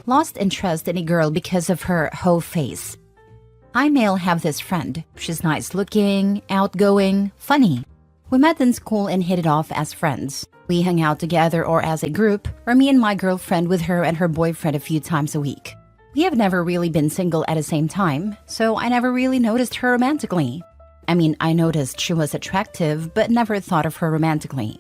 lost interest in a girl because of her hoe face. I male have this friend. She's nice looking, outgoing, funny. We met in school and hit it off as friends. We hung out together or as a group, or me and my girlfriend with her and her boyfriend a few times a week. We have never really been single at the same time, so I never really noticed her romantically. I mean, I noticed she was attractive, but never thought of her romantically.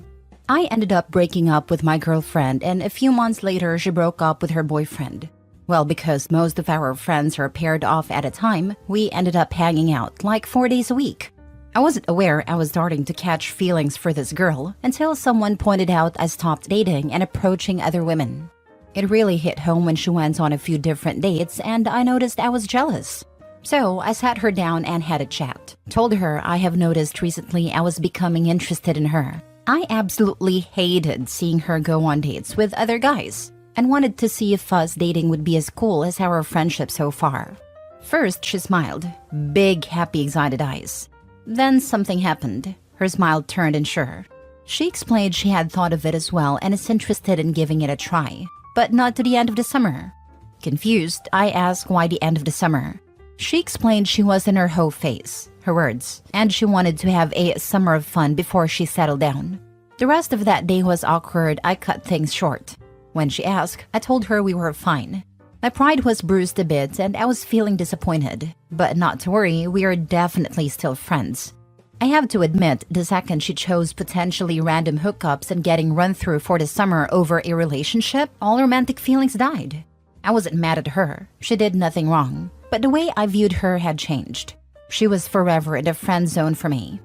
I ended up breaking up with my girlfriend, and a few months later she broke up with her boyfriend. Well, because most of our friends are paired off at a time, we ended up hanging out like 4 days a week. I wasn't aware I was starting to catch feelings for this girl until someone pointed out I stopped dating and approaching other women. It really hit home when she went on a few different dates and I noticed I was jealous. So I sat her down and had a chat. Told her I have noticed recently I was becoming interested in her. I absolutely hated seeing her go on dates with other guys and wanted to see if us dating would be as cool as our friendship so far. First, she smiled. Big, happy, excited eyes. Then something happened. Her smile turned unsure. She explained she had thought of it as well and is interested in giving it a try, but not to the end of the summer. Confused, I asked why the end of the summer. She explained she was in her hoe phase, her words, and she wanted to have a summer of fun before she settled down. The rest of that day was awkward. I cut things short. When she asked, I told her we were fine. My pride was bruised a bit and I was feeling disappointed. But not to worry, we are definitely still friends. I have to admit, the second she chose potentially random hookups and getting run through for the summer over a relationship, all romantic feelings died. I wasn't mad at her. She did nothing wrong. But the way I viewed her had changed. She was forever in the friend zone for me.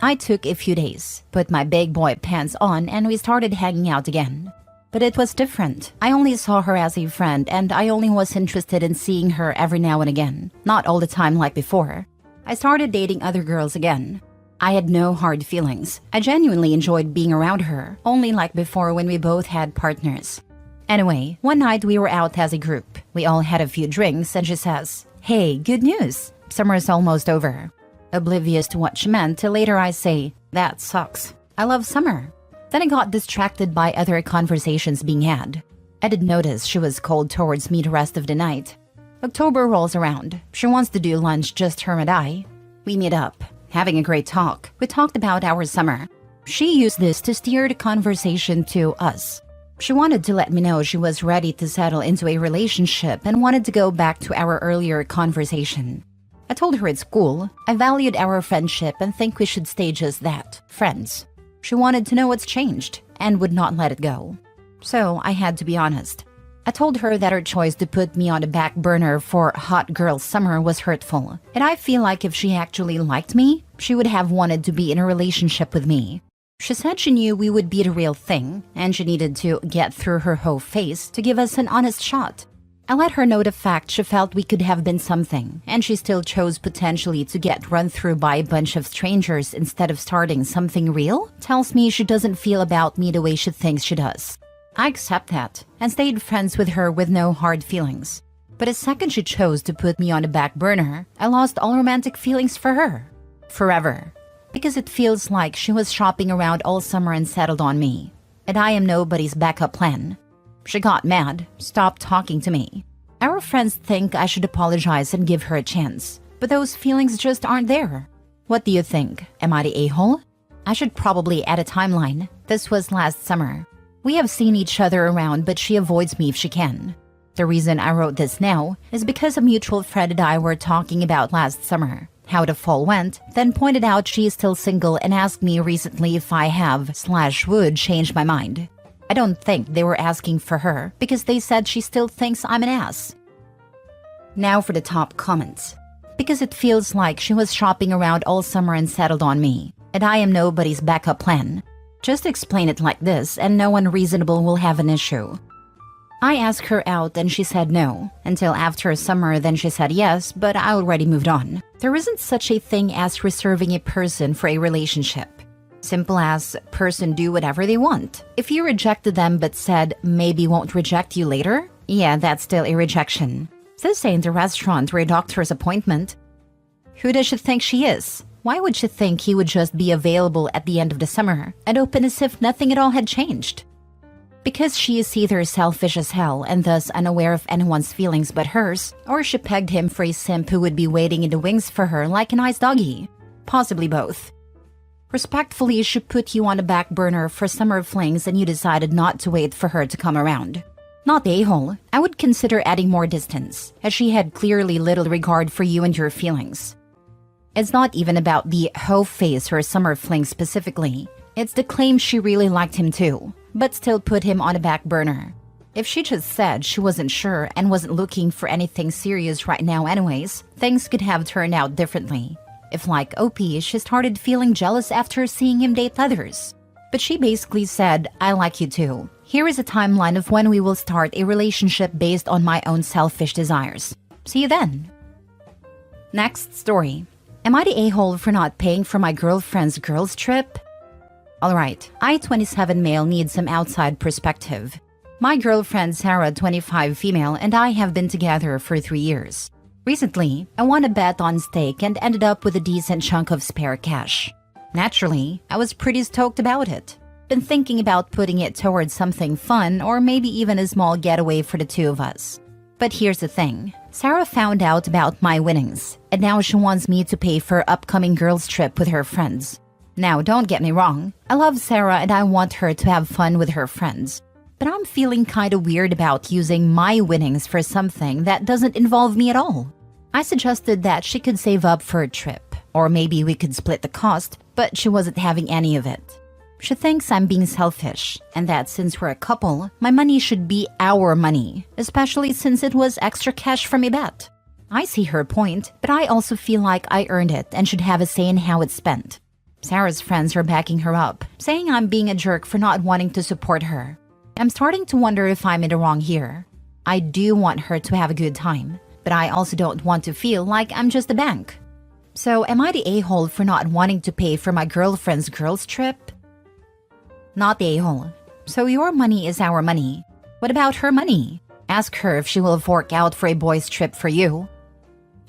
I took a few days, put my big boy pants on, and we started hanging out again. But it was different. I only saw her as a friend, and I only was interested in seeing her every now and again, not all the time like before. I started dating other girls again. I had no hard feelings. I genuinely enjoyed being around her, only like before when we both had partners. Anyway, one night we were out as a group. We all had a few drinks, and she says, "Hey, good news. Summer is almost over." Oblivious to what she meant till later I say, "That sucks. I love summer." Then I got distracted by other conversations being had. I did notice she was cold towards me the rest of the night. October rolls around. She wants to do lunch, just her and I. We meet up, having a great talk. We talked about our summer. She used this to steer the conversation to us. She wanted to let me know she was ready to settle into a relationship and wanted to go back to our earlier conversation. I told her it's cool. I valued our friendship and think we should stay just that, friends. She wanted to know what's changed and would not let it go. So I had to be honest. I told her that her choice to put me on the back burner for hot girl summer was hurtful, and I feel like if she actually liked me, she would have wanted to be in a relationship with me. She said she knew we would be the real thing, and she needed to get through her hoe phase to give us an honest shot. I let her know the fact she felt we could have been something, and she still chose potentially to get run through by a bunch of strangers instead of starting something real. Tells me she doesn't feel about me the way she thinks she does. I accept that, and stayed friends with her with no hard feelings. But the second she chose to put me on the back burner, I lost all romantic feelings for her. Forever. Because it feels like she was shopping around all summer and settled on me. And I am nobody's backup plan. She got mad, stopped talking to me. Our friends think I should apologize and give her a chance. But those feelings just aren't there. What do you think? Am I the a-hole? I should probably add a timeline. This was last summer. We have seen each other around, but she avoids me if she can. The reason I wrote this now is because a mutual friend and I were talking about last summer. How the fall went, then pointed out she is still single and asked me recently if I have/would change my mind. I don't think they were asking for her because they said she still thinks I'm an ass. Now for the top comments. Because it feels like she was shopping around all summer and settled on me, and I am nobody's backup plan. Just explain it like this and no one reasonable will have an issue. I asked her out and she said no. Until after summer, then she said yes, but I already moved on. There isn't such a thing as reserving a person for a relationship. Simple as, person do whatever they want. If you rejected them but said maybe won't reject you later, yeah, that's still a rejection. This ain't a restaurant or a doctor's appointment. Who does she think she is? Why would she think he would just be available at the end of the summer and open as if nothing at all had changed? Because she is either selfish as hell and thus unaware of anyone's feelings but hers, or she pegged him for a simp who would be waiting in the wings for her like a nice doggy. Possibly both. Respectfully, she put you on the back burner for summer flings and you decided not to wait for her to come around. Not the a-hole. I would consider adding more distance, as she had clearly little regard for you and your feelings. It's not even about the hoe phase or summer fling specifically. It's the claim she really liked him too, but still put him on a back burner. If she just said she wasn't sure and wasn't looking for anything serious right now anyways, things could have turned out differently. If like OP, she started feeling jealous after seeing him date others. But she basically said, I like you too. Here is a timeline of when we will start a relationship based on my own selfish desires. See you then. Next story. Am I the a-hole for not paying for my girlfriend's girls trip? Alright, I, 27 male, need some outside perspective. My girlfriend Sarah, 25 female, and I have been together for 3 years. Recently, I won a bet on stake and ended up with a decent chunk of spare cash. Naturally, I was pretty stoked about it. Been thinking about putting it towards something fun or maybe even a small getaway for the two of us. But here's the thing. Sarah found out about my winnings, and now she wants me to pay for her upcoming girls' trip with her friends. Now, don't get me wrong. I love Sarah and I want her to have fun with her friends. But I'm feeling kinda weird about using my winnings for something that doesn't involve me at all. I suggested that she could save up for a trip, or maybe we could split the cost, but she wasn't having any of it. She thinks I'm being selfish, and that since we're a couple, my money should be our money, especially since it was extra cash from a bet. I see her point, but I also feel like I earned it and should have a say in how it's spent. Sarah's friends are backing her up, saying I'm being a jerk for not wanting to support her. I'm starting to wonder if I'm in the wrong here. I do want her to have a good time, but I also don't want to feel like I'm just a bank. So am I the a-hole for not wanting to pay for my girlfriend's girls' trip? Not the a-hole. So your money is our money. What about her money? Ask her if she will fork out for a boys' trip for you.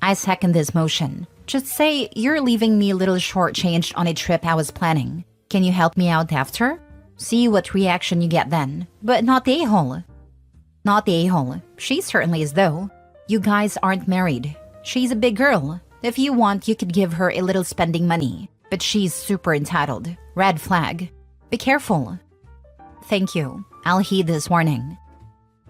I second this motion. Just say you're leaving me a little shortchanged on a trip I was planning. Can you help me out after? See what reaction you get then. But not the a-hole. Not the a-hole. She certainly is though. You guys aren't married. She's a big girl. If you want, you could give her a little spending money. But she's super entitled. Red flag. Be careful. Thank you. I'll heed this warning.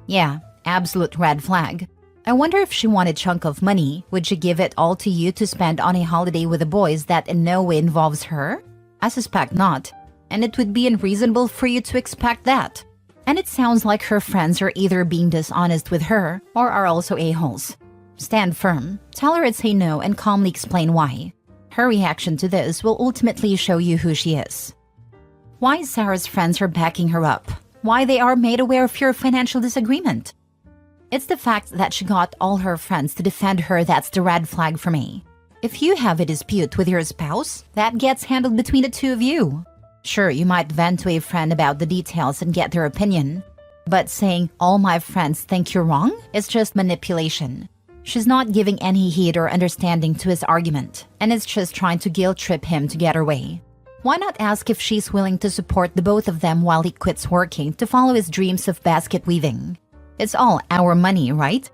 Yeah, absolute red flag. I wonder if she wanted a chunk of money, would she give it all to you to spend on a holiday with the boys that in no way involves her? I suspect not. And it would be unreasonable for you to expect that. And it sounds like her friends are either being dishonest with her or are also a-holes. Stand firm, tell her it's a no and calmly explain why. Her reaction to this will ultimately show you who she is. Why Sarah's friends are backing her up. Why they are made aware of your financial disagreement. It's the fact that she got all her friends to defend her that's the red flag for me. If you have a dispute with your spouse, that gets handled between the two of you. Sure, you might vent to a friend about the details and get their opinion. But saying, all my friends think you're wrong, is just manipulation. She's not giving any heed or understanding to his argument, and is just trying to guilt-trip him to get her way. Why not ask if she's willing to support the both of them while he quits working to follow his dreams of basket weaving? It's all our money, right?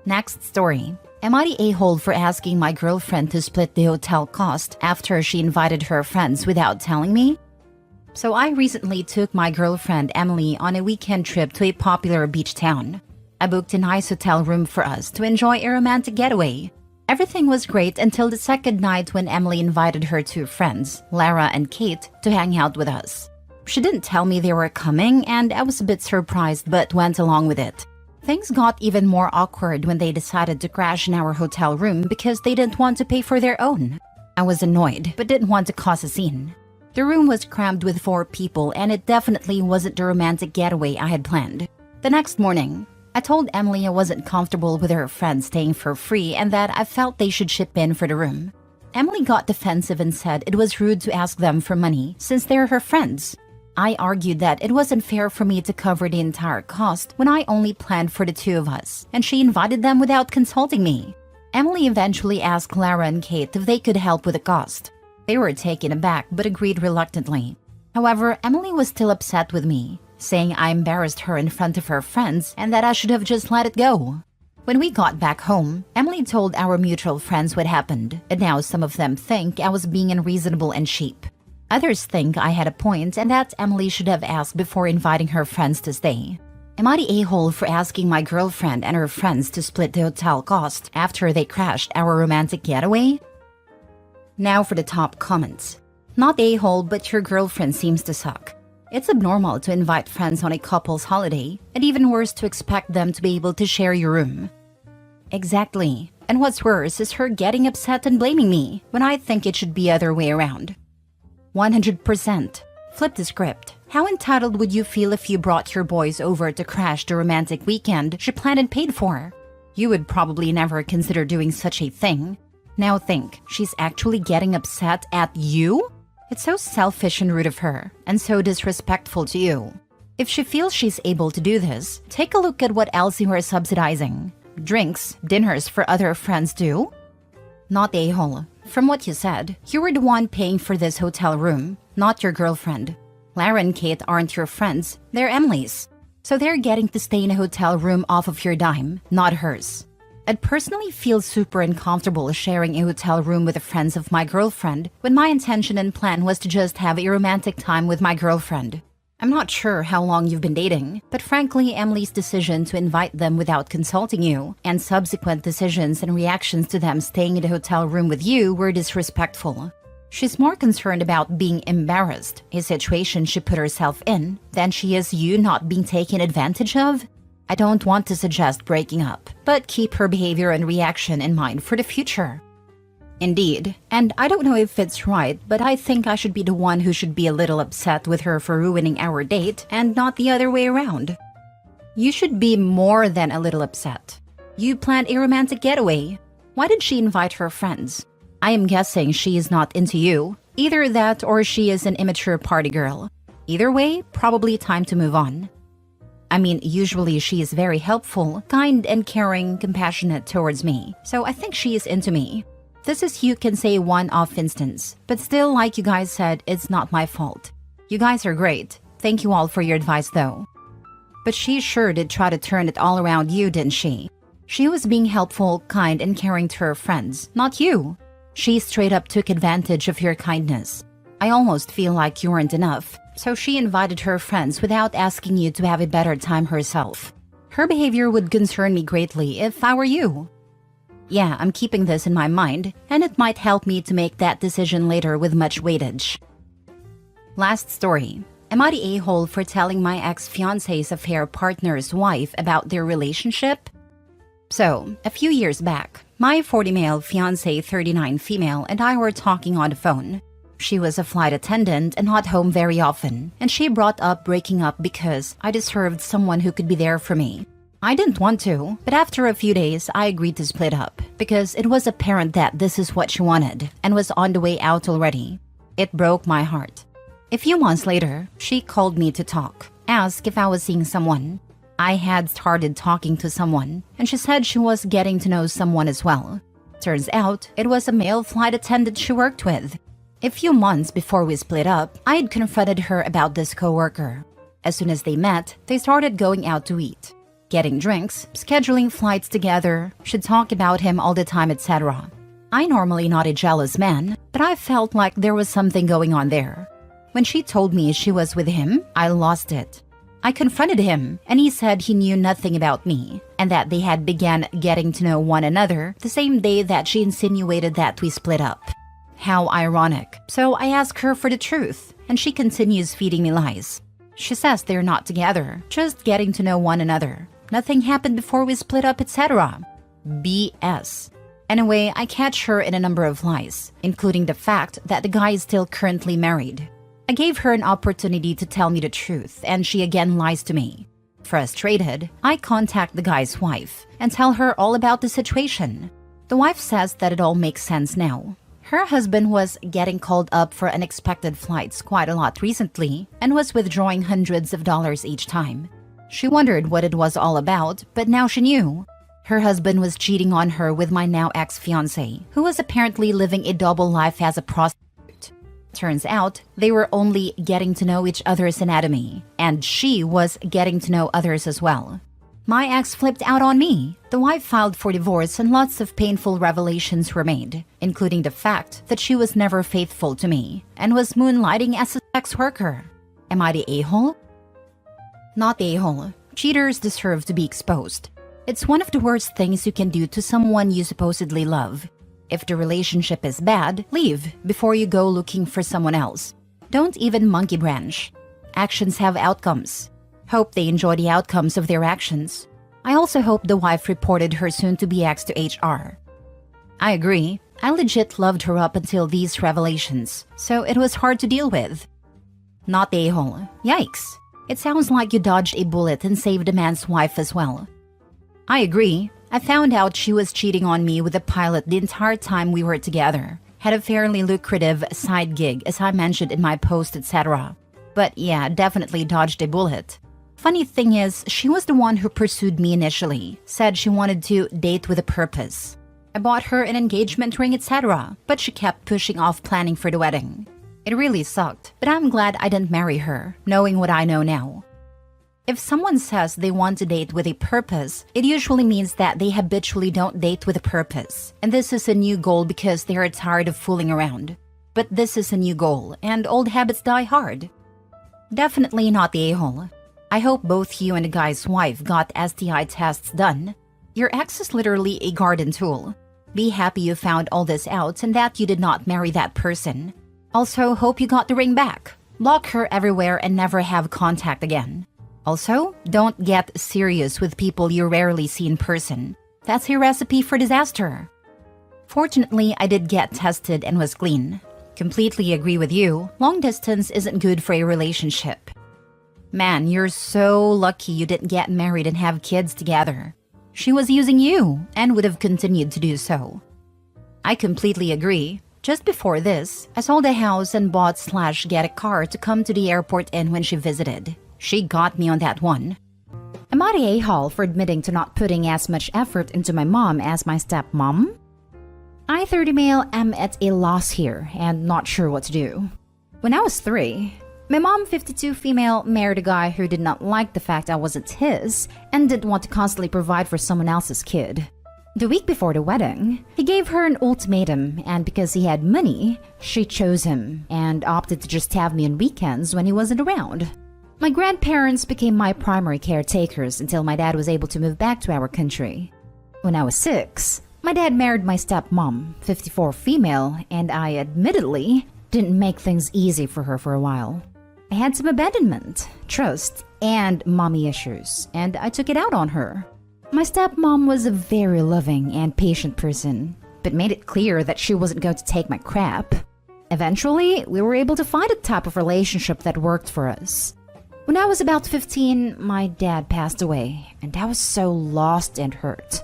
Next story. Am I the a-hole for asking my girlfriend to split the hotel cost after she invited her friends without telling me? So I recently took my girlfriend Emily on a weekend trip to a popular beach town. I booked a nice hotel room for us to enjoy a romantic getaway. Everything was great until the second night when Emily invited her two friends, Lara and Kate, to hang out with us. She didn't tell me they were coming, and I was a bit surprised but went along with it. Things got even more awkward when they decided to crash in our hotel room because they didn't want to pay for their own. I was annoyed, but didn't want to cause a scene. The room was crammed with 4 people, and it definitely wasn't the romantic getaway I had planned. The next morning, I told Emily I wasn't comfortable with her friends staying for free and that I felt they should chip in for the room. Emily got defensive and said it was rude to ask them for money since they're her friends. I argued that it wasn't fair for me to cover the entire cost when I only planned for the two of us, and she invited them without consulting me. Emily eventually asked Lara and Kate if they could help with the cost. They were taken aback but agreed reluctantly. However, Emily was still upset with me, saying I embarrassed her in front of her friends and that I should have just let it go. When we got back home, Emily told our mutual friends what happened, and now some of them think I was being unreasonable and cheap. Others think I had a point and that Emily should have asked before inviting her friends to stay. Am I the a-hole for asking my girlfriend and her friends to split the hotel cost after they crashed our romantic getaway? Now for the top comments. Not a-hole, but your girlfriend seems to suck. It's abnormal to invite friends on a couple's holiday, and even worse to expect them to be able to share your room. Exactly. And what's worse is her getting upset and blaming me, when I think it should be the other way around. 100%. Flip the script. How entitled would you feel if you brought your boys over to crash the romantic weekend she planned and paid for? You would probably never consider doing such a thing. Now think, she's actually getting upset at you? It's so selfish and rude of her, and so disrespectful to you. If she feels she's able to do this, take a look at what else you are subsidizing. Drinks, dinners for other friends too? Not a-hole. From what you said, you were the one paying for this hotel room, not your girlfriend. Lara and Kate aren't your friends, they're Emily's. So they're getting to stay in a hotel room off of your dime, not hers. I'd personally feel super uncomfortable sharing a hotel room with the friends of my girlfriend when my intention and plan was to just have a romantic time with my girlfriend. I'm not sure how long you've been dating, but frankly, Emily's decision to invite them without consulting you and subsequent decisions and reactions to them staying in the hotel room with you were disrespectful. She's more concerned about being embarrassed, a situation she put herself in, than she is you not being taken advantage of. I don't want to suggest breaking up, but keep her behavior and reaction in mind for the future. Indeed, and I don't know if it's right, but I think I should be the one who should be a little upset with her for ruining our date and not the other way around. You should be more than a little upset. You planned a romantic getaway. Why did she invite her friends? I am guessing she is not into you. Either that or she is an immature party girl. Either way, probably time to move on. I mean, usually she is very helpful, kind and caring, compassionate towards me, so I think she is into me. This is, you can say, one-off instance, but still, like you guys said, it's not my fault. You guys are great. Thank you all for your advice though. But she sure did try to turn it all around you, didn't she? She was being helpful, kind and caring to her friends, not you. She straight up took advantage of your kindness. I almost feel like you weren't enough. So she invited her friends without asking you to have a better time herself. Her behavior would concern me greatly if I were you. Yeah, I'm keeping this in my mind, and it might help me to make that decision later with much weightage. Last story. Am I the a-hole for telling my ex-fiancé's affair partner's wife about their relationship? So, a few years back, my 40 male fiancé, 39 female, and I were talking on the phone. She was a flight attendant and not home very often, and she brought up breaking up because I deserved someone who could be there for me. I didn't want to, but after a few days, I agreed to split up because it was apparent that this is what she wanted and was on the way out already. It broke my heart. A few months later, she called me to talk, asked if I was seeing someone. I had started talking to someone, and she said she was getting to know someone as well. Turns out, it was a male flight attendant she worked with. A few months before we split up, I had confronted her about this coworker. As soon as they met, they started going out to eat, getting drinks, scheduling flights together. She'd talk about him all the time, etc. I'm normally not a jealous man, but I felt like there was something going on there. When she told me she was with him, I lost it. I confronted him, and he said he knew nothing about me, and that they had began getting to know one another the same day that she insinuated that we split up. How ironic. So I asked her for the truth, and she continues feeding me lies. She says they're not together, just getting to know one another. Nothing happened before we split up, etc. BS. Anyway, I catch her in a number of lies, including the fact that the guy is still currently married. I gave her an opportunity to tell me the truth, and she again lies to me. Frustrated, I contact the guy's wife and tell her all about the situation. The wife says that it all makes sense now. Her husband was getting called up for unexpected flights quite a lot recently and was withdrawing hundreds of dollars each time. She wondered what it was all about, but now she knew. Her husband was cheating on her with my now ex-fiancé, who was apparently living a double life as a prostitute. Turns out, they were only getting to know each other's anatomy, and she was getting to know others as well. My ex flipped out on me. The wife filed for divorce and lots of painful revelations were made, including the fact that she was never faithful to me and was moonlighting as a sex worker. Am I the a-hole? Not the a-hole. Cheaters deserve to be exposed. It's one of the worst things you can do to someone you supposedly love. If the relationship is bad, leave before you go looking for someone else. Don't even monkey branch. Actions have outcomes. Hope they enjoy the outcomes of their actions. I also hope the wife reported her soon-to-be ex to HR. I agree. I legit loved her up until these revelations, so it was hard to deal with. Not the a-hole. Yikes. It sounds like you dodged a bullet and saved a man's wife as well. I agree. I found out she was cheating on me with a pilot the entire time we were together. Had a fairly lucrative side gig, as I mentioned in my post, etc. But yeah, definitely dodged a bullet. Funny thing is, she was the one who pursued me initially, said she wanted to date with a purpose. I bought her an engagement ring, etc., but she kept pushing off planning for the wedding. It really sucked, but I'm glad I didn't marry her, knowing what I know now. If someone says they want to date with a purpose, it usually means that they habitually don't date with a purpose. And this is a new goal because they are tired of fooling around. But this is a new goal, and old habits die hard. Definitely not the a-hole. I hope both you and the guy's wife got STI tests done. Your ex is literally a garden tool. Be happy you found all this out and that you did not marry that person. Also, hope you got the ring back. Block her everywhere and never have contact again. Also, don't get serious with people you rarely see in person. That's a recipe for disaster. Fortunately, I did get tested and was clean. Completely agree with you, long distance isn't good for a relationship. Man, you're so lucky you didn't get married and have kids together. She was using you and would have continued to do so. I completely agree. Just before this, I sold a house and bought/get a car to come to the airport in when she visited. She got me on that one. Am I the a-hole for admitting to not putting as much effort into my mom as my stepmom? I, 30 male, am at a loss here and not sure what to do. When I was 3, my mom, 52 female, married a guy who did not like the fact I wasn't his and didn't want to constantly provide for someone else's kid. The week before the wedding, he gave her an ultimatum, and because he had money, she chose him and opted to just have me on weekends when he wasn't around. My grandparents became my primary caretakers until my dad was able to move back to our country. When I was 6, my dad married my stepmom, 54 female, and I admittedly didn't make things easy for her for a while. I had some abandonment, trust, and mommy issues, and I took it out on her. My stepmom was a very loving and patient person, but made it clear that she wasn't going to take my crap. Eventually, we were able to find a type of relationship that worked for us. When I was about 15, my dad passed away, and I was so lost and hurt.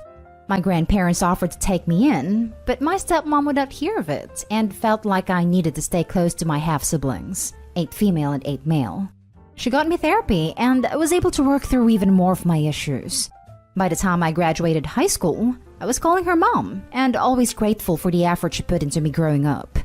My grandparents offered to take me in, but my stepmom would not hear of it and felt like I needed to stay close to my half-siblings, 8 female and 8 male. She got me therapy, and I was able to work through even more of my issues. By the time I graduated high school, I was calling her mom and always grateful for the effort she put into me growing up.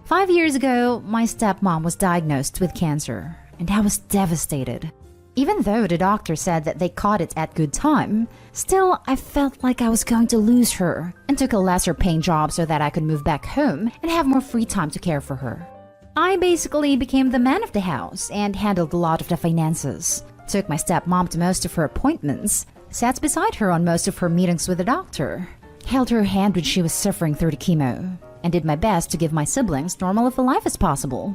5 years ago, my stepmom was diagnosed with cancer, and I was devastated. Even though the doctor said that they caught it at good time, still I felt like I was going to lose her and took a lesser paying job so that I could move back home and have more free time to care for her. I basically became the man of the house and handled a lot of the finances, took my stepmom to most of her appointments, sat beside her on most of her meetings with the doctor, held her hand when she was suffering through the chemo, and did my best to give my siblings normal of a life as possible.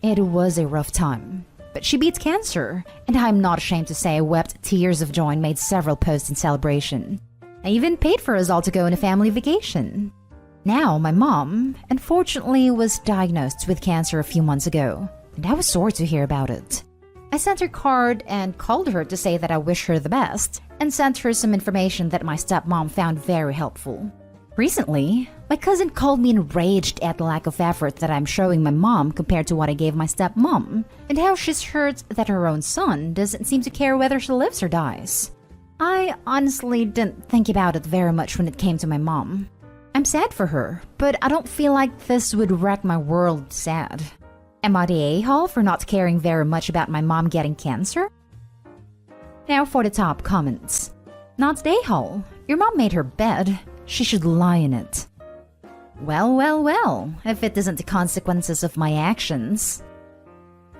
It was a rough time. But she beats cancer, and I'm not ashamed to say I wept tears of joy and made several posts in celebration. I even paid for us all to go on a family vacation. Now, my mom, unfortunately, was diagnosed with cancer a few months ago, and I was sorry to hear about it. I sent her a card and called her to say that I wish her the best, and sent her some information that my stepmom found very helpful. Recently, my cousin called me enraged at the lack of effort that I'm showing my mom compared to what I gave my stepmom, and how she's hurt that her own son doesn't seem to care whether she lives or dies. I honestly didn't think about it very much when it came to my mom. I'm sad for her, but I don't feel like this would wreck my world sad. Am I the a-hole for not caring very much about my mom getting cancer? Now for the top comments. Not the a-hole. Your mom made her bed. She should lie in it. Well, if it isn't the consequences of my actions.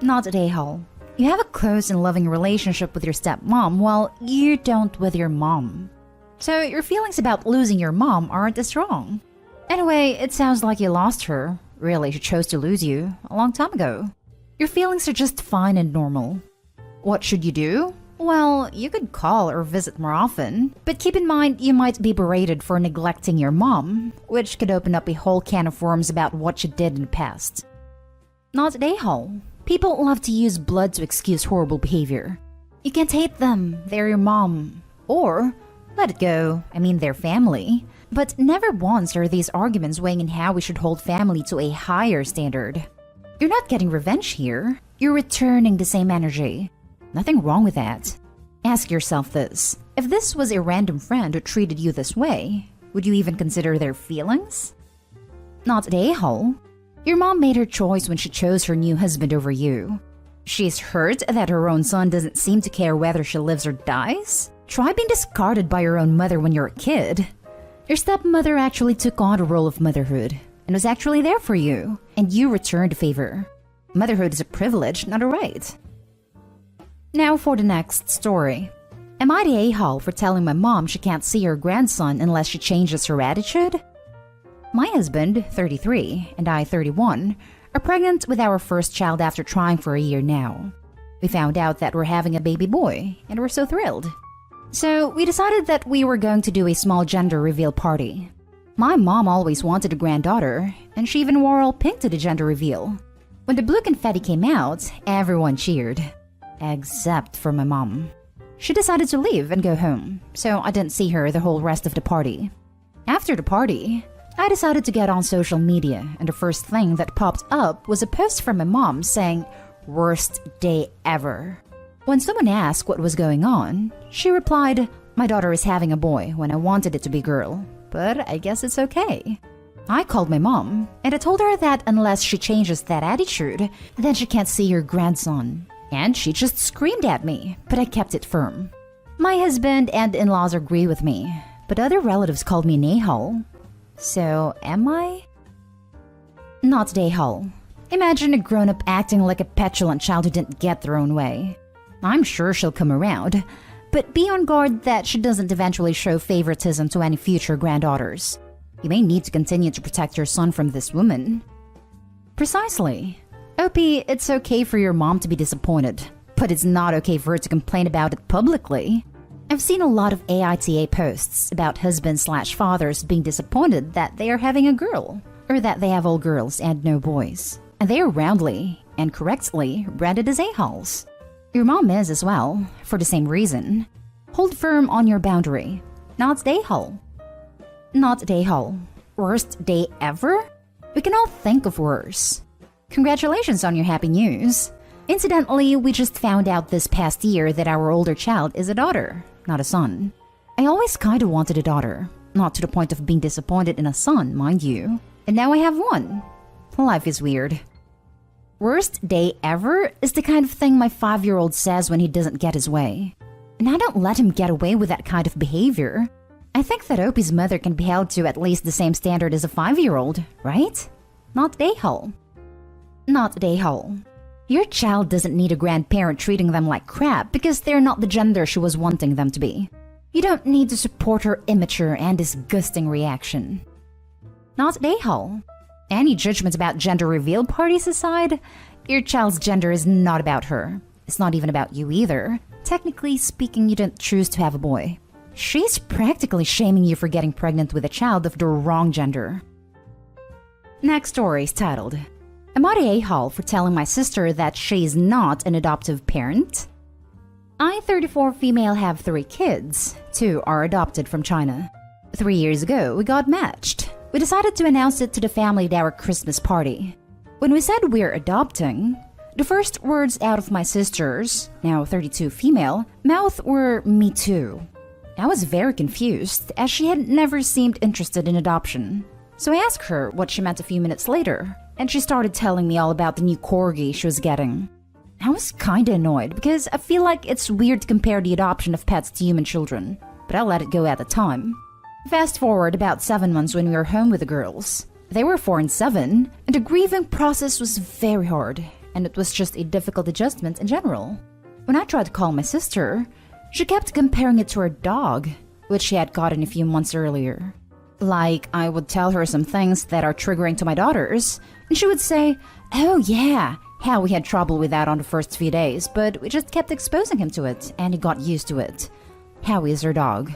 Not the a-hole. You have a close and loving relationship with your stepmom while you don't with your mom. So your feelings about losing your mom aren't as strong. Anyway, it sounds like you lost her. Really, she chose to lose you a long time ago. Your feelings are just fine and normal. What should you do? Well, you could call or visit more often, but keep in mind you might be berated for neglecting your mom, which could open up a whole can of worms about what you did in the past. Not the a-hole. People love to use blood to excuse horrible behavior. You can't hate them, they're your mom. Or, let it go, I mean their family. But never once are these arguments weighing in how we should hold family to a higher standard. You're not getting revenge here, you're returning the same energy. Nothing wrong with that. Ask yourself this. If this was a random friend who treated you this way, would you even consider their feelings? Not the a-hole. Your mom made her choice when she chose her new husband over you. She's hurt that her own son doesn't seem to care whether she lives or dies? Try being discarded by your own mother when you're a kid. Your stepmother actually took on the role of motherhood and was actually there for you, and you returned the favor. Motherhood is a privilege, not a right. Now for the next story. Am I the a-hole for telling my mom she can't see her grandson unless she changes her attitude? My husband, 33, and I, 31, are pregnant with our first child after trying for a year now. We found out that we're having a baby boy, and we're so thrilled. So we decided that we were going to do a small gender reveal party. My mom always wanted a granddaughter, and she even wore all pink to the gender reveal. When the blue confetti came out, everyone cheered. Except for my mom. She decided to leave and go home, so I didn't see her the whole rest of the party. After the party, I decided to get on social media, and the first thing that popped up was a post from my mom saying, "Worst day ever." When someone asked what was going on, she replied, "My daughter is having a boy when I wanted it to be girl, but I guess it's okay." I called my mom, and I told her that unless she changes that attitude, then she can't see her grandson. And she just screamed at me, but I kept it firm. My husband and in-laws agree with me, but other relatives called me an a-hole. So, am I? Not the a-hole. Imagine a grown-up acting like a petulant child who didn't get their own way. I'm sure she'll come around, but be on guard that she doesn't eventually show favoritism to any future granddaughters. You may need to continue to protect your son from this woman. Precisely. Opie, it's okay for your mom to be disappointed, but it's not okay for her to complain about it publicly. I've seen a lot of AITA posts about husbands/fathers being disappointed that they are having a girl, or that they have all girls and no boys. And they are roundly and correctly branded as a-holes. Your mom is as well, for the same reason. Hold firm on your boundary. Not the a-hole. Not the a-hole. Worst day ever? We can all think of worse. Congratulations on your happy news. Incidentally, we just found out this past year that our older child is a daughter, not a son. I always kinda wanted a daughter, not to the point of being disappointed in a son, mind you. And now I have one. Life is weird. Worst day ever is the kind of thing my 5-year-old says when he doesn't get his way. And I don't let him get away with that kind of behavior. I think that Opie's mother can be held to at least the same standard as a 5-year-old, right? Not the a-hole. Not the a-hole. Your child doesn't need a grandparent treating them like crap because they're not the gender she was wanting them to be. You don't need to support her immature and disgusting reaction. Not the a-hole. Any judgments about gender reveal parties aside, your child's gender is not about her. It's not even about you either. Technically speaking, you didn't choose to have a boy. She's practically shaming you for getting pregnant with a child of the wrong gender. Next story is titled, Am I the a-hole for telling my sister that she's not an adoptive parent? I, 34 female, have 3 kids. 2 are adopted from China. 3 years ago, we got matched. We decided to announce it to the family at our Christmas party. When we said we're adopting, the first words out of my sister's, now 32 female, mouth were "me too." I was very confused, as she had never seemed interested in adoption. So I asked her what she meant a few minutes later, and she started telling me all about the new corgi she was getting. I was kinda annoyed because I feel like it's weird to compare the adoption of pets to human children, but I let it go at the time. Fast forward about 7 months when we were home with the girls. They were 4 and 7, and the grieving process was very hard, and it was just a difficult adjustment in general. When I tried to call my sister, she kept comparing it to her dog, which she had gotten a few months earlier. Like, I would tell her some things that are triggering to my daughters, and she would say, "Oh yeah, how we had trouble with that on the first few days, but we just kept exposing him to it, and he got used to it. Howie is her dog."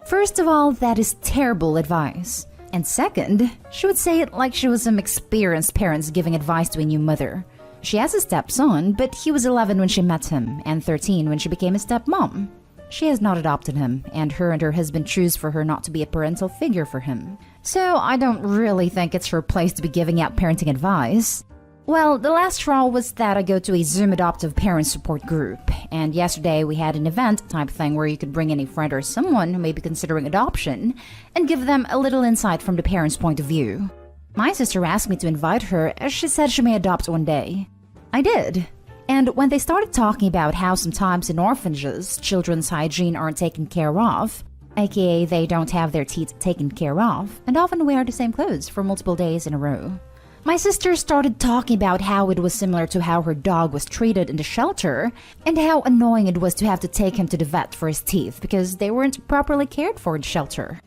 First of all, that is terrible advice. And second, she would say it like she was some experienced parents giving advice to a new mother. She has a stepson, but he was 11 when she met him, and 13 when she became a stepmom. She has not adopted him, and her husband choose for her not to be a parental figure for him. So I don't really think it's her place to be giving out parenting advice. Well, the last straw was that I go to a Zoom adoptive parent support group, and yesterday we had an event type thing where you could bring in a friend or someone who may be considering adoption and give them a little insight from the parent's point of view. My sister asked me to invite her as she said she may adopt one day. I did. And when they started talking about how sometimes in orphanages, children's hygiene aren't taken care of, aka they don't have their teeth taken care of, and often wear the same clothes for multiple days in a row, my sister started talking about how it was similar to how her dog was treated in the shelter, and how annoying it was to have to take him to the vet for his teeth because they weren't properly cared for in the shelter.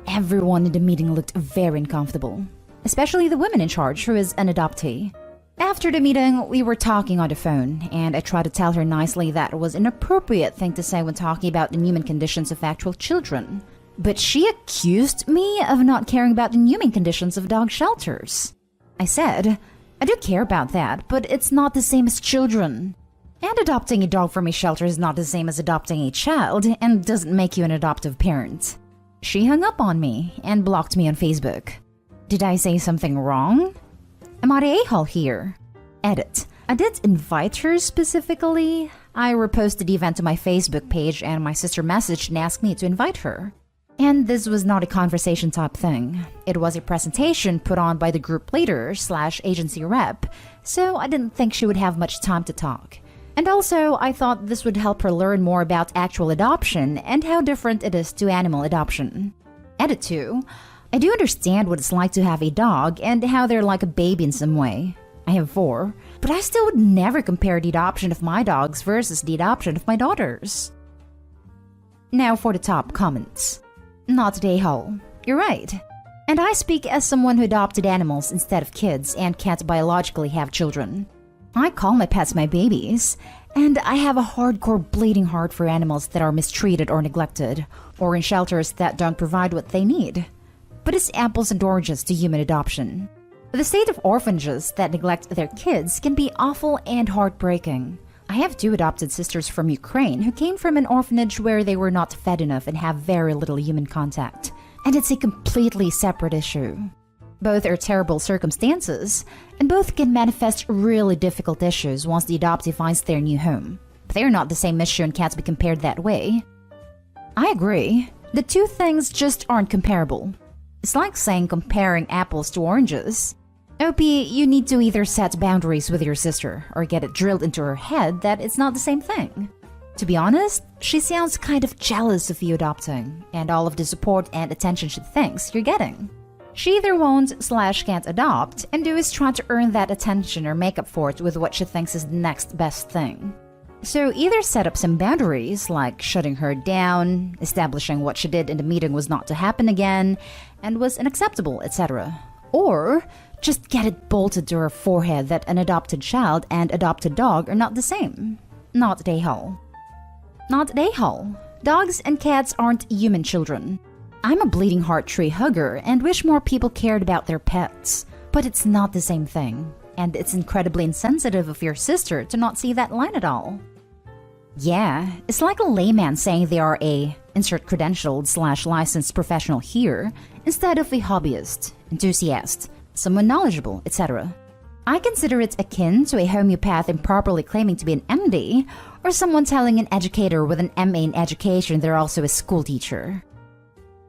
Everyone in the meeting looked very uncomfortable, especially the woman in charge who is an adoptee. After the meeting, we were talking on the phone, and I tried to tell her nicely that it was an inappropriate thing to say when talking about the inhuman conditions of actual children. But she accused me of not caring about the inhuman conditions of dog shelters. I said, "I do care about that, but it's not the same as children. And adopting a dog from a shelter is not the same as adopting a child, and doesn't make you an adoptive parent." She hung up on me and blocked me on Facebook. Did I say something wrong? Am I the a-hole here? Edit. I did invite her specifically. I reposted the event to my Facebook page, and my sister messaged and asked me to invite her. And this was not a conversation type thing. It was a presentation put on by the group leader / agency rep, so I didn't think she would have much time to talk. And also, I thought this would help her learn more about actual adoption and how different it is to animal adoption. Edit 2. I do understand what it's like to have a dog and how they're like a baby in some way. I have 4, but I still would never compare the adoption of my dogs versus the adoption of my daughters. Now for the top comments. Not the a-hole. You're right. And I speak as someone who adopted animals instead of kids and can't biologically have children. I call my pets my babies, and I have a hardcore bleeding heart for animals that are mistreated or neglected, or in shelters that don't provide what they need. But it's apples and oranges to human adoption. The state of orphanages that neglect their kids can be awful and heartbreaking. I have 2 adopted sisters from Ukraine who came from an orphanage where they were not fed enough and have very little human contact. And it's a completely separate issue. Both are terrible circumstances, and both can manifest really difficult issues once the adoptee finds their new home. But they are not the same issue and can't be compared that way. I agree. The 2 things just aren't comparable. It's like saying comparing apples to oranges. OP, you need to either set boundaries with your sister or get it drilled into her head that it's not the same thing. To be honest, she sounds kind of jealous of you adopting and all of the support and attention she thinks you're getting. She either won't / can't adopt, and is trying to earn that attention or make up for it with what she thinks is the next best thing. So either set up some boundaries, like shutting her down, establishing what she did in the meeting was not to happen again, and was unacceptable, etc. Or just get it bolted to her forehead that an adopted child and adopted dog are not the same. Not the a-hole. Not the a-hole. Dogs and cats aren't human children. I'm a bleeding heart tree hugger and wish more people cared about their pets. But it's not the same thing. And it's incredibly insensitive of your sister to not see that line at all. Yeah, it's like a layman saying they are a insert credentialed / licensed professional here instead of a hobbyist, enthusiast, someone knowledgeable, etc. I consider it akin to a homeopath improperly claiming to be an MD, or someone telling an educator with an MA in education they're also a school teacher.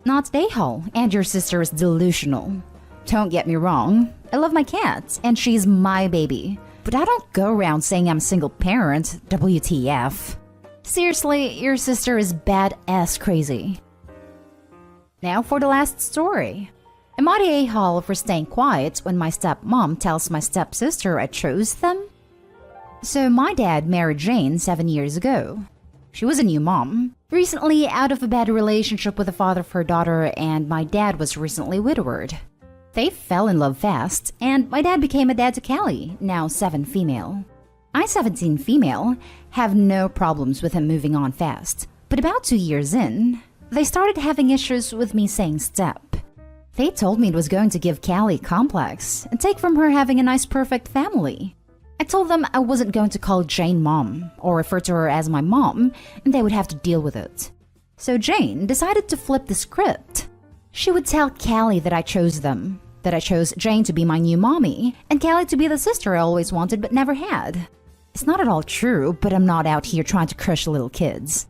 Not a-hole, and your sister is delusional. Don't get me wrong, I love my cat, and she's my baby. But I don't go around saying I'm a single parent, WTF. Seriously, your sister is badass crazy. Now for the last story. Am I the a-hole for staying quiet when my stepmom tells my stepsister I chose them? So my dad married Jane 7 years ago. She was a new mom, recently out of a bad relationship with the father of her daughter, and my dad was recently widowed. They fell in love fast, and my dad became a dad to Callie, now 7 female. I, 17 female, have no problems with him moving on fast. But about 2 years in, they started having issues with me saying step. They told me it was going to give Callie complex and take from her having a nice perfect family. I told them I wasn't going to call Jane mom or refer to her as my mom, and they would have to deal with it. So Jane decided to flip the script. She would tell Callie that I chose them, that I chose Jane to be my new mommy, and Callie to be the sister I always wanted but never had. It's not at all true, but I'm not out here trying to crush little kids.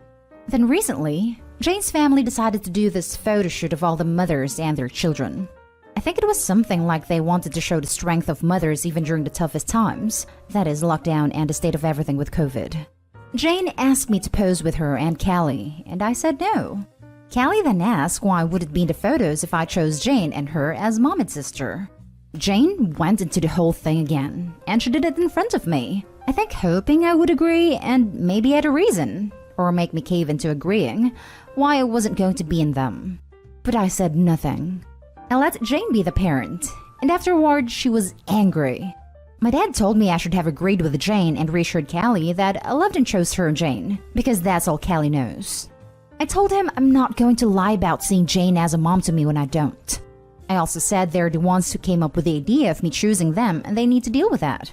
Then recently, Jane's family decided to do this photo shoot of all the mothers and their children. I think it was something like they wanted to show the strength of mothers even during the toughest times, that is, lockdown and the state of everything with COVID. Jane asked me to pose with her and Callie, and I said no. Callie then asked why would it be in the photos if I chose Jane and her as mom and sister. Jane went into the whole thing again, and she did it in front of me, I think hoping I would agree and maybe had a reason, or make me cave into agreeing, why I wasn't going to be in them. But I said nothing. I let Jane be the parent, and afterward she was angry. My dad told me I should have agreed with Jane and reassured Callie that I loved and chose her and Jane, because that's all Callie knows. I told him I'm not going to lie about seeing Jane as a mom to me when I don't. I also said they're the ones who came up with the idea of me choosing them and they need to deal with that.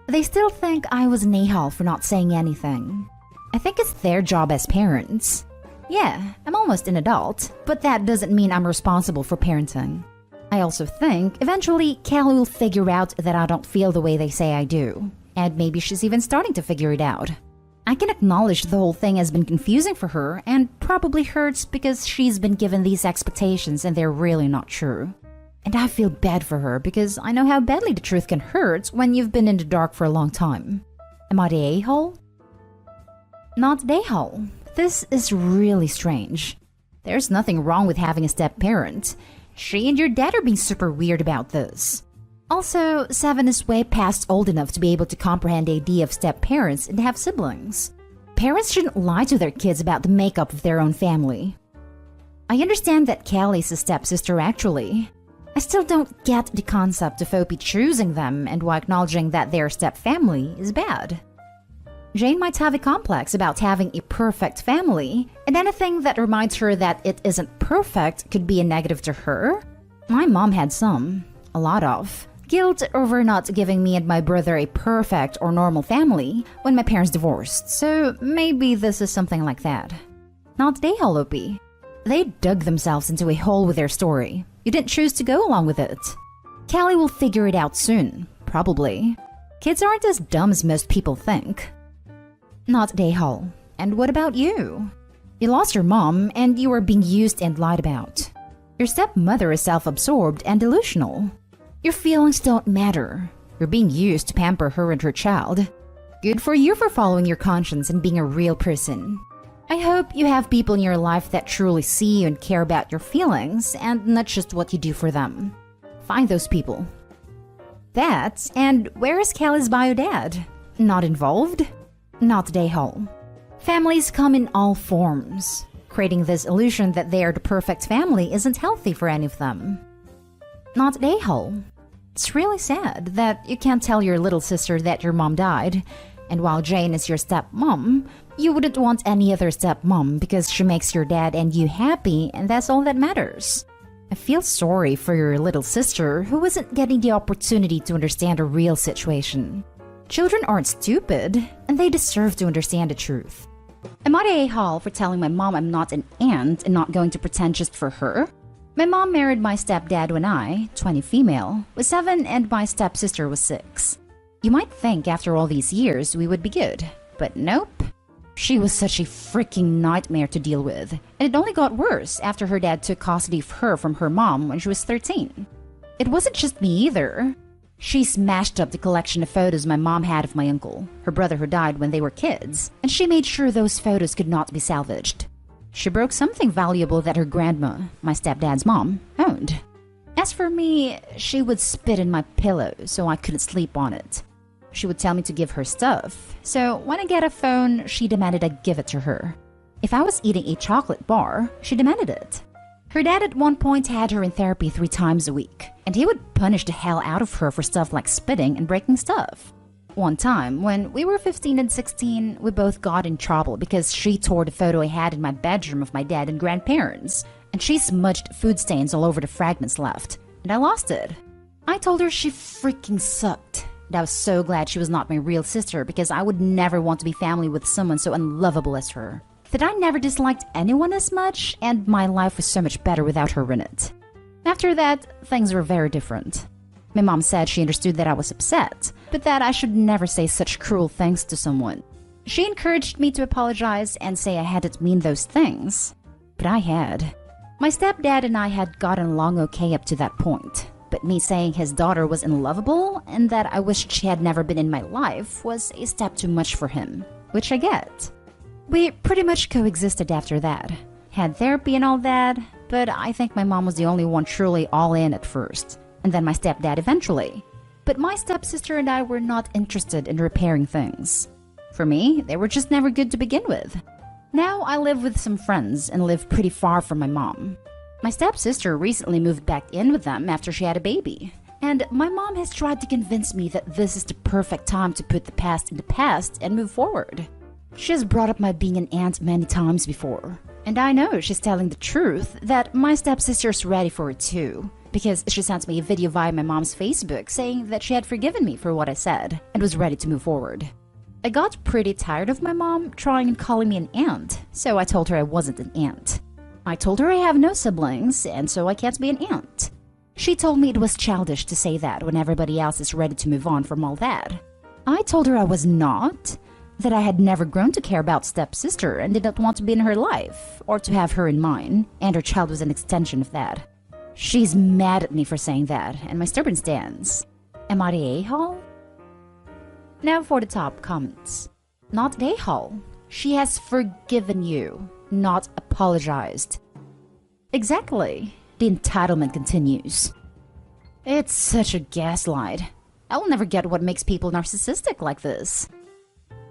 They still think I was an a-hole for not saying anything. I think it's their job as parents. Yeah, I'm almost an adult, but that doesn't mean I'm responsible for parenting. I also think eventually Callie will figure out that I don't feel the way they say I do, and maybe she's even starting to figure it out. I can acknowledge the whole thing has been confusing for her and probably hurts because she's been given these expectations and they're really not true. And I feel bad for her because I know how badly the truth can hurt when you've been in the dark for a long time. Am I the a-hole? Not the a-hole. This is really strange. There's nothing wrong with having a step-parent. She and your dad are being super weird about this. Also, 7 is way past old enough to be able to comprehend the idea of step-parents and have siblings. Parents shouldn't lie to their kids about the makeup of their own family. I understand that Callie's a stepsister actually. I still don't get the concept of Opie choosing them and why acknowledging that they're step-family is bad. Jane might have a complex about having a perfect family, and anything that reminds her that it isn't perfect could be a negative to her. My mom had some, a lot of, guilt over not giving me and my brother a perfect or normal family when my parents divorced, so maybe this is something like that. Not they, Opie. They dug themselves into a hole with their story. You didn't choose to go along with it. Callie will figure it out soon, probably. Kids aren't as dumb as most people think. Not a-hole. And what about you? You lost your mom and you were being used and lied about. Your stepmother is self-absorbed and delusional. Your feelings don't matter. You're being used to pamper her and her child. Good for you for following your conscience and being a real person. I hope you have people in your life that truly see you and care about your feelings and not just what you do for them. Find those people. That, and where is Callie's bio dad? Not involved? Not the a-hole. Families come in all forms. Creating this illusion that they are the perfect family isn't healthy for any of them. Not the a-hole. It's really sad that you can't tell your little sister that your mom died, and while Jane is your stepmom, you wouldn't want any other stepmom because she makes your dad and you happy and that's all that matters. I feel sorry for your little sister who isn't getting the opportunity to understand a real situation. Children aren't stupid, and they deserve to understand the truth. Am I the a-hole for telling my mom I'm not an aunt and not going to pretend just for her? My mom married my stepdad when I, 20 female, was 7 and my stepsister was 6. You might think after all these years we would be good, but nope. She was such a freaking nightmare to deal with, and it only got worse after her dad took custody of her from her mom when she was 13. It wasn't just me either. She smashed up the collection of photos my mom had of my uncle, her brother who died when they were kids, and she made sure those photos could not be salvaged. She broke something valuable that her grandma, my stepdad's mom, owned. As for me, she would spit in my pillow so I couldn't sleep on it. She would tell me to give her stuff, so when I get a phone, she demanded I give it to her. If I was eating a chocolate bar, she demanded it. Her dad at one point had her in therapy 3 times a week, and he would punish the hell out of her for stuff like spitting and breaking stuff. One time, when we were 15 and 16, we both got in trouble because she tore the photo I had in my bedroom of my dad and grandparents, and she smudged food stains all over the fragments left, and I lost it. I told her she freaking sucked, and I was so glad she was not my real sister because I would never want to be family with someone so unlovable as her. That I never disliked anyone as much, and my life was so much better without her in it. After that, things were very different. My mom said she understood that I was upset, but that I should never say such cruel things to someone. She encouraged me to apologize and say I hadn't mean those things. But I had. My stepdad and I had gotten along okay up to that point, but me saying his daughter was unlovable and that I wished she had never been in my life was a step too much for him, which I get. We pretty much coexisted after that. Had therapy and all that, but I think my mom was the only one truly all in at first, and then my stepdad eventually. But my stepsister and I were not interested in repairing things. For me, they were just never good to begin with. Now I live with some friends and live pretty far from my mom. My stepsister recently moved back in with them after she had a baby, and my mom has tried to convince me that this is the perfect time to put the past in the past and move forward. She has brought up my being an aunt many times before, and I know she's telling the truth that my stepsister's ready for it too, because she sent me a video via my mom's Facebook saying that she had forgiven me for what I said and was ready to move forward. I got pretty tired of my mom trying and calling me an aunt, so I told her I wasn't an aunt. I told her I have no siblings, and so I can't be an aunt. She told me it was childish to say that when everybody else is ready to move on from all that. I told her I was not, that I had never grown to care about stepsister and did not want to be in her life, or to have her in mine, and her child was an extension of that. She's mad at me for saying that, and my stubborn stance. Am I the a-hole? Now for the top comments. Not the a-hole. She has forgiven you, not apologized. Exactly. The entitlement continues. It's such a gaslight. I will never get what makes people narcissistic like this.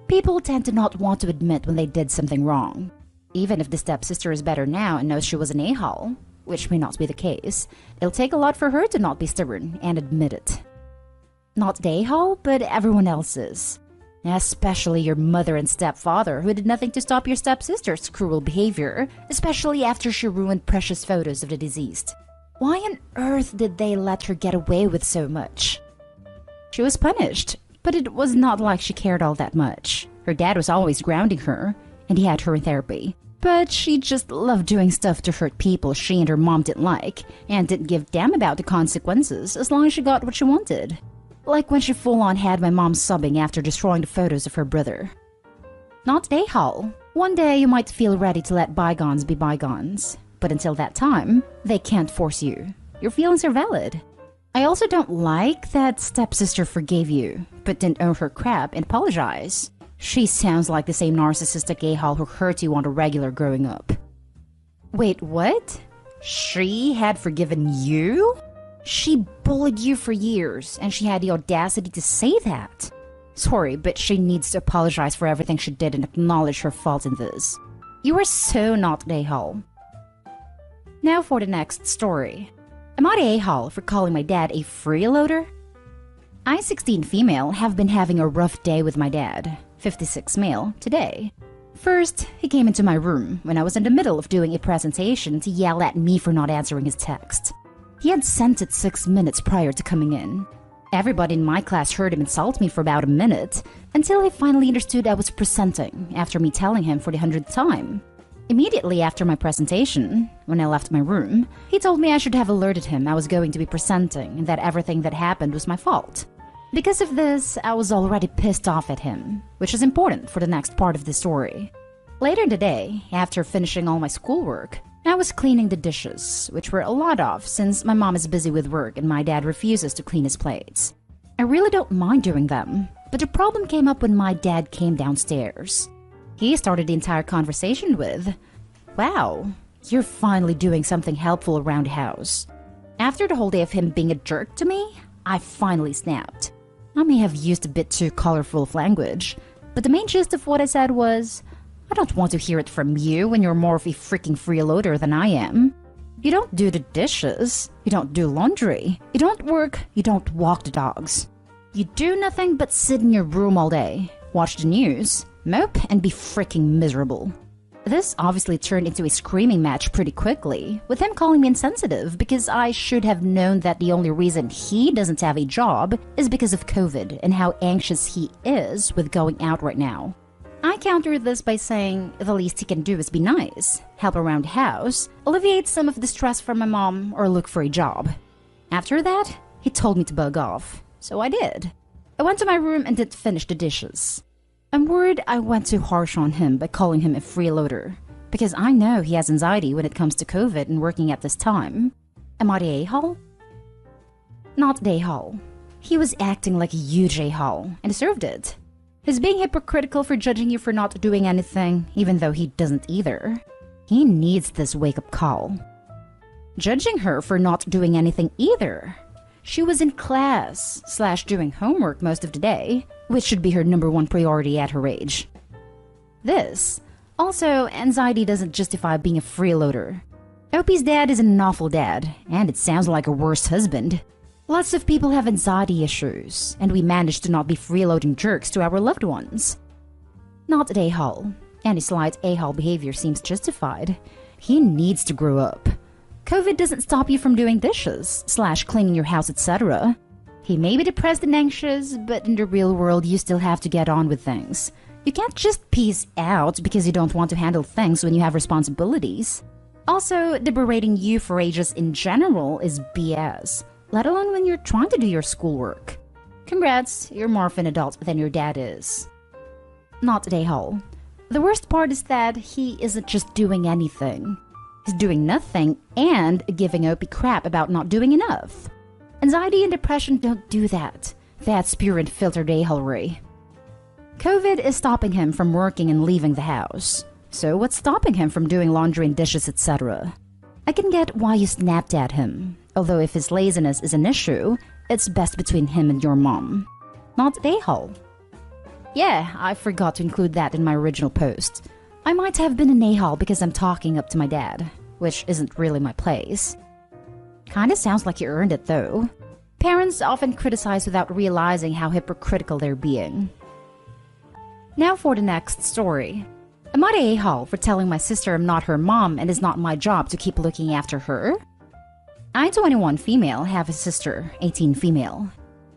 People tend to not want to admit when they did something wrong. Even if the stepsister is better now and knows she was an a-hole, which may not be the case, it'll take a lot for her to not be stubborn and admit it. Not the a-hole, but everyone else's. Especially your mother and stepfather, who did nothing to stop your stepsister's cruel behavior, especially after she ruined precious photos of the deceased. Why on earth did they let her get away with so much? She was punished, but it was not like she cared all that much. Her dad was always grounding her, and he had her in therapy. But she just loved doing stuff to hurt people she and her mom didn't like, and didn't give a damn about the consequences as long as she got what she wanted. Like when she full-on had my mom sobbing after destroying the photos of her brother. Not a-hole. One day you might feel ready to let bygones be bygones, but until that time, they can't force you. Your feelings are valid. I also don't like that stepsister forgave you, but didn't owe her crap and apologize. She sounds like the same narcissistic a-hole who hurt you on a regular growing up. Wait, what? She had forgiven you? She bullied you for years, and she had the audacity to say that. Sorry, but she needs to apologize for everything she did and acknowledge her fault in this. You are so not an a-hole. Now for the next story. Am I the a-hole for calling my dad a freeloader? I, 16 female, have been having a rough day with my dad, 56 male, today. First, he came into my room when I was in the middle of doing a presentation to yell at me for not answering his text. He had sent it 6 minutes prior to coming in. Everybody in my class heard him insult me for about a minute, until he finally understood I was presenting after me telling him for the 100th time. Immediately after my presentation, when I left my room, he told me I should have alerted him I was going to be presenting and that everything that happened was my fault. Because of this, I was already pissed off at him, which is important for the next part of the story. Later in the day, after finishing all my schoolwork, I was cleaning the dishes, which were a lot of since my mom is busy with work and my dad refuses to clean his plates. I really don't mind doing them, but the problem came up when my dad came downstairs. He started the entire conversation with, "Wow, you're finally doing something helpful around the house." After the whole day of him being a jerk to me, I finally snapped. I may have used a bit too colorful of language, but the main gist of what I said was, "I don't want to hear it from you when you're more of a freaking freeloader than I am. You don't do the dishes, you don't do laundry, you don't work, you don't walk the dogs. You do nothing but sit in your room all day, watch the news, mope, and be freaking miserable." This obviously turned into a screaming match pretty quickly, with him calling me insensitive because I should have known that the only reason he doesn't have a job is because of COVID and how anxious he is with going out right now. I countered this by saying the least he can do is be nice, help around the house, alleviate some of the stress from my mom, or look for a job. After that, he told me to bug off, so I did. I went to my room and didn't finish the dishes. I'm worried I went too harsh on him by calling him a freeloader, because I know he has anxiety when it comes to COVID and working at this time. Am I the a-hole? Not the a-hole. He was acting like a huge a-hole and deserved it. He's being hypocritical for judging you for not doing anything, even though he doesn't either. He needs this wake-up call. Judging her for not doing anything either. She was in class / doing homework most of the day, which should be her #1 priority at her age. This. Also, anxiety doesn't justify being a freeloader. Opie's dad is an awful dad, and it sounds like a worse husband. Lots of people have anxiety issues, and we manage to not be freeloading jerks to our loved ones. Not at a-hole. Any slight a-hole behavior seems justified. He needs to grow up. COVID doesn't stop you from doing dishes / cleaning your house, etc. He may be depressed and anxious, but in the real world you still have to get on with things. You can't just peace out because you don't want to handle things when you have responsibilities. Also, the berating you for ages in general is BS, let alone when you're trying to do your schoolwork. Congrats, you're more of an adult than your dad is. Not a hole. The worst part is that he isn't just doing anything. He's doing nothing and giving Opie crap about not doing enough. Anxiety and depression don't do that. That's pure and filtered a-holery. COVID is stopping him from working and leaving the house. So what's stopping him from doing laundry and dishes, etc.? I can get why you snapped at him, although if his laziness is an issue, it's best between him and your mom. Not a-hole. Yeah, I forgot to include that in my original post. I might have been an a-hole because I'm talking up to my dad, which isn't really my place. Kinda sounds like you earned it though. Parents often criticize without realizing how hypocritical they're being. Now for the next story. Am I the a-hole for telling my sister I'm not her mom and it's not my job to keep looking after her? I'm 21 female, have a sister, 18 female.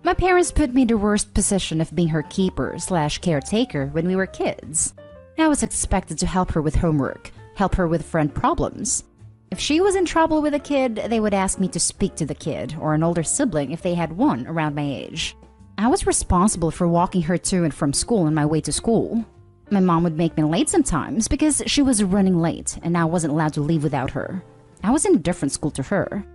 My parents put me in the worst position of being her keeper / caretaker when we were kids. I was expected to help her with homework, help her with friend problems. If she was in trouble with a kid, they would ask me to speak to the kid or an older sibling if they had one around my age. I was responsible for walking her to and from school on my way to school. My mom would make me late sometimes because she was running late and I wasn't allowed to leave without her. I was in a different school to her.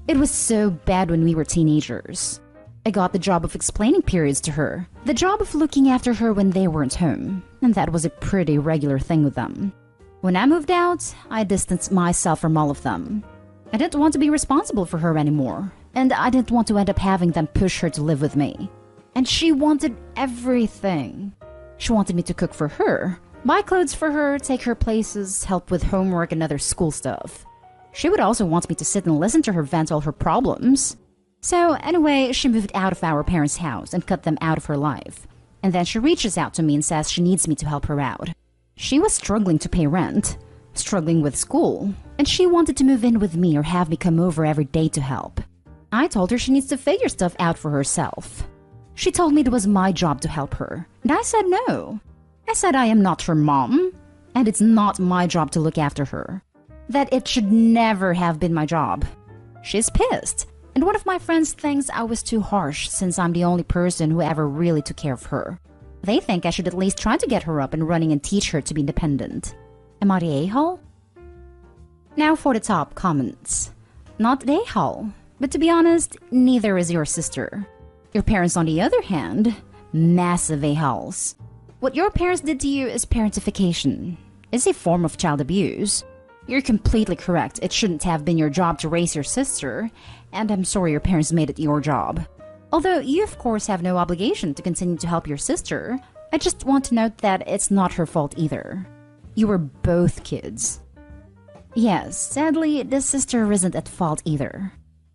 It was so bad when we were teenagers. I got the job of explaining periods to her, the job of looking after her when they weren't home, and that was a pretty regular thing with them. When I moved out, I distanced myself from all of them. I didn't want to be responsible for her anymore, and I didn't want to end up having them push her to live with me. And she wanted everything. She wanted me to cook for her, buy clothes for her, take her places, help with homework and other school stuff. She would also want me to sit and listen to her vent all her problems. So anyway, she moved out of our parents' house and cut them out of her life. And then she reaches out to me and says she needs me to help her out. She was struggling to pay rent, struggling with school, and she wanted to move in with me or have me come over every day to help. I told her she needs to figure stuff out for herself. She told me it was my job to help her, and I said no. I said I am not her mom, and it's not my job to look after her. That it should never have been my job. She's pissed. And one of my friends thinks I was too harsh since I'm the only person who ever really took care of her. They think I should at least try to get her up and running and teach her to be independent. Am I the a-hole? Now for the top comments. Not an a-hole, but to be honest, neither is your sister. Your parents, on the other hand, massive a-holes. What your parents did to you is parentification. It's a form of child abuse. You're completely correct. It shouldn't have been your job to raise your sister, and I'm sorry your parents made it your job. Although you of course have no obligation to continue to help your sister, I just want to note that it's not her fault either. You were both kids. Yes, sadly, the sister isn't at fault either.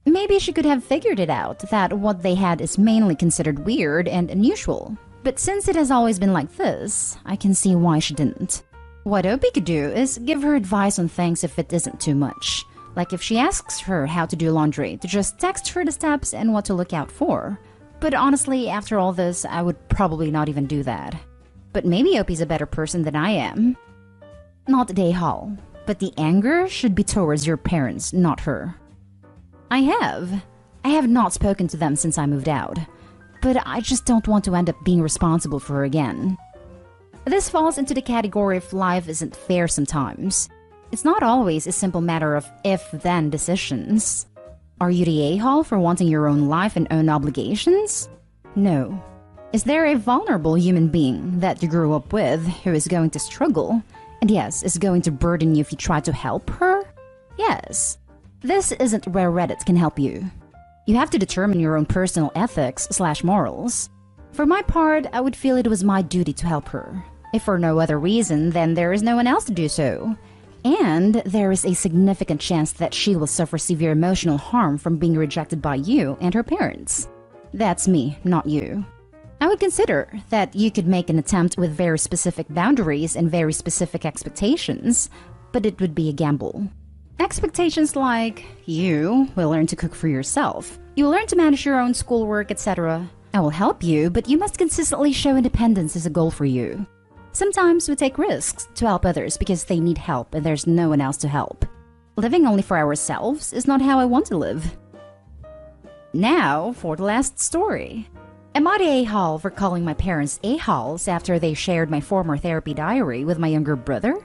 Maybe she could have figured it out that what they had is mainly considered weird and unusual. But since it has always been like this, I can see why she didn't. What Opie could do is give her advice on things if it isn't too much. Like if she asks her how to do laundry, to just text her the steps and what to look out for. But honestly, after all this, I would probably not even do that. But maybe Opie's a better person than I am. Not a day-haul, but the anger should be towards your parents, not her. I have not spoken to them since I moved out, but I just don't want to end up being responsible for her again. This falls into the category of life isn't fair sometimes. It's not always a simple matter of if-then decisions. Are you the a-hole for wanting your own life and own obligations? No. Is there a vulnerable human being that you grew up with who is going to struggle, and yes, is going to burden you if you try to help her? Yes. This isn't where Reddit can help you. You have to determine your own personal ethics/morals. For my part, I would feel it was my duty to help her. If for no other reason, then there is no one else to do so. And there is a significant chance that she will suffer severe emotional harm from being rejected by you and her parents. That's me, not you. I would consider that you could make an attempt with very specific boundaries and very specific expectations, but it would be a gamble. Expectations like, you will learn to cook for yourself, you will learn to manage your own schoolwork, etc. I will help you, but you must consistently show independence as a goal for you. Sometimes we take risks to help others because they need help and there's no one else to help. Living only for ourselves is not how I want to live. Now for the last story. Am I the a-hole for calling my parents a-holes after they shared my former therapy diary with my younger brother?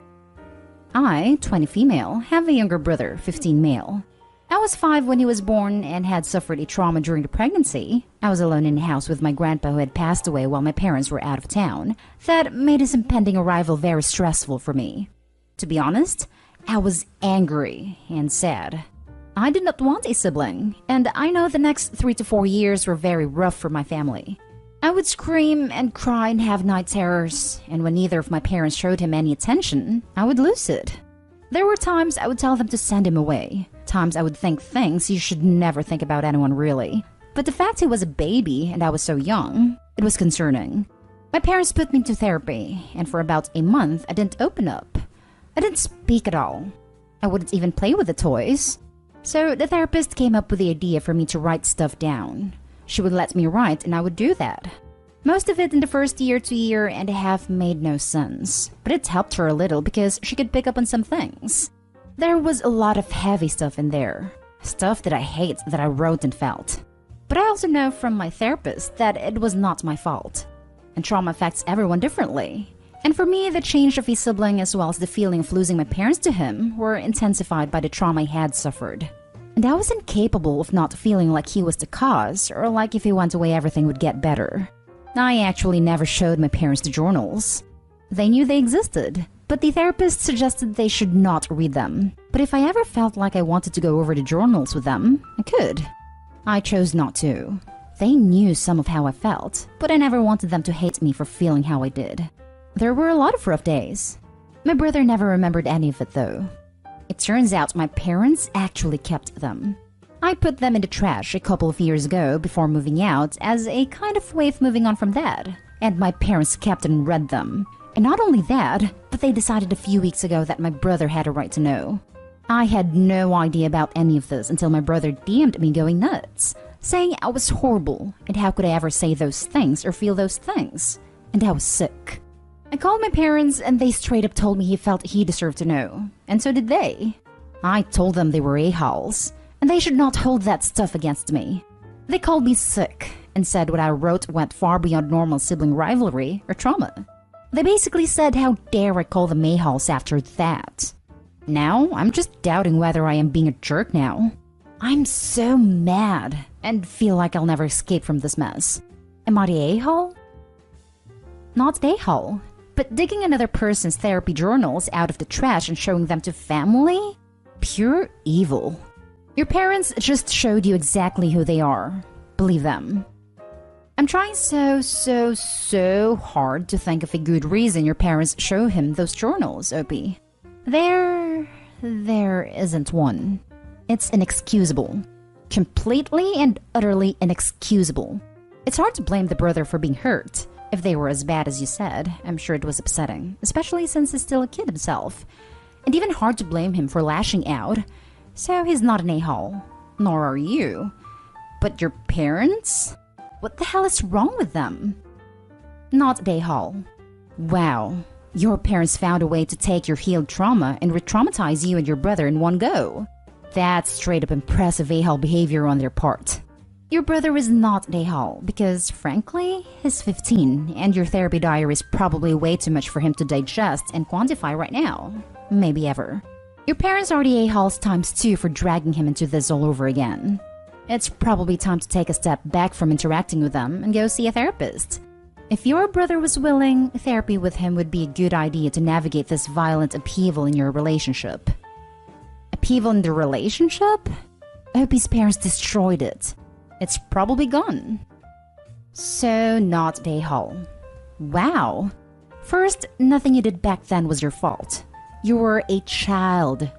I, 20 female, have a younger brother, 15 male. I was 5 when he was born and had suffered a trauma during the pregnancy. I was alone in the house with my grandpa who had passed away while my parents were out of town. That made his impending arrival very stressful for me. To be honest, I was angry and sad. I did not want a sibling, and I know the next 3 to 4 years were very rough for my family. I would scream and cry and have night terrors, and when neither of my parents showed him any attention, I would lose it. There were times I would tell them to send him away. Times I would think things you should never think about anyone really. But the fact he was a baby and I was so young, it was concerning. My parents put me into therapy, and for about a month I didn't open up. I didn't speak at all. I wouldn't even play with the toys. So the therapist came up with the idea for me to write stuff down. She would let me write and I would do that. Most of it in the first year to year and a half made no sense, but it helped her a little because she could pick up on some things. There was a lot of heavy stuff in there, stuff that I hate that I wrote and felt. But I also know from my therapist that it was not my fault. And trauma affects everyone differently. And for me, the change of a sibling as well as the feeling of losing my parents to him were intensified by the trauma I had suffered. And I was incapable of not feeling like he was the cause or like if he went away everything would get better. I actually never showed my parents the journals. They knew they existed, but the therapist suggested they should not read them. But if I ever felt like I wanted to go over the journals with them, I could. I chose not to. They knew some of how I felt, but I never wanted them to hate me for feeling how I did. There were a lot of rough days. My brother never remembered any of it though. It turns out my parents actually kept them. I put them in the trash a couple of years ago before moving out as a kind of way of moving on from that. And my parents kept and read them. And not only that, but they decided a few weeks ago that my brother had a right to know. I had no idea about any of this until my brother DM'd me going nuts, saying I was horrible and how could I ever say those things or feel those things. And I was sick. I called my parents and they straight up told me he felt he deserved to know. And so did they. I told them they were a-holes. And they should not hold that stuff against me. They called me sick and said what I wrote went far beyond normal sibling rivalry or trauma. They basically said how dare I call them a-holes after that. Now, I'm just doubting whether I am being a jerk now. I'm so mad and feel like I'll never escape from this mess. Am I the a-hole? Not the a-hole, but digging another person's therapy journals out of the trash and showing them to family? Pure evil. Your parents just showed you exactly who they are. Believe them. I'm trying so hard to think of a good reason your parents show him those journals, Opie. There isn't one. It's inexcusable. Completely and utterly inexcusable. It's hard to blame the brother for being hurt. If they were as bad as you said, I'm sure it was upsetting, especially since he's still a kid himself. And even hard to blame him for lashing out. So he's not an a-hole. Nor are you. But your parents? What the hell is wrong with them? Not an a-hole. Wow. Your parents found a way to take your healed trauma and re-traumatize you and your brother in one go. That's straight up impressive a-hole behavior on their part. Your brother is not an a-hole because, frankly, he's 15 and your therapy diary is probably way too much for him to digest and quantify right now. Maybe ever. Your parents are the a-holes times 2 for dragging him into this all over again. It's probably time to take a step back from interacting with them and go see a therapist. If your brother was willing, therapy with him would be a good idea to navigate this violent upheaval in your relationship. Upheaval in the relationship? Opie's parents destroyed it. It's probably gone. So not a hole. Wow. First, nothing you did back then was your fault. You were a child.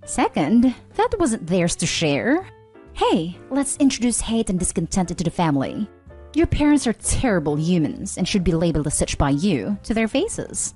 Second, that wasn't theirs to share. Hey, let's introduce hate and discontent into the family. Your parents are terrible humans and should be labeled as such by you to their faces.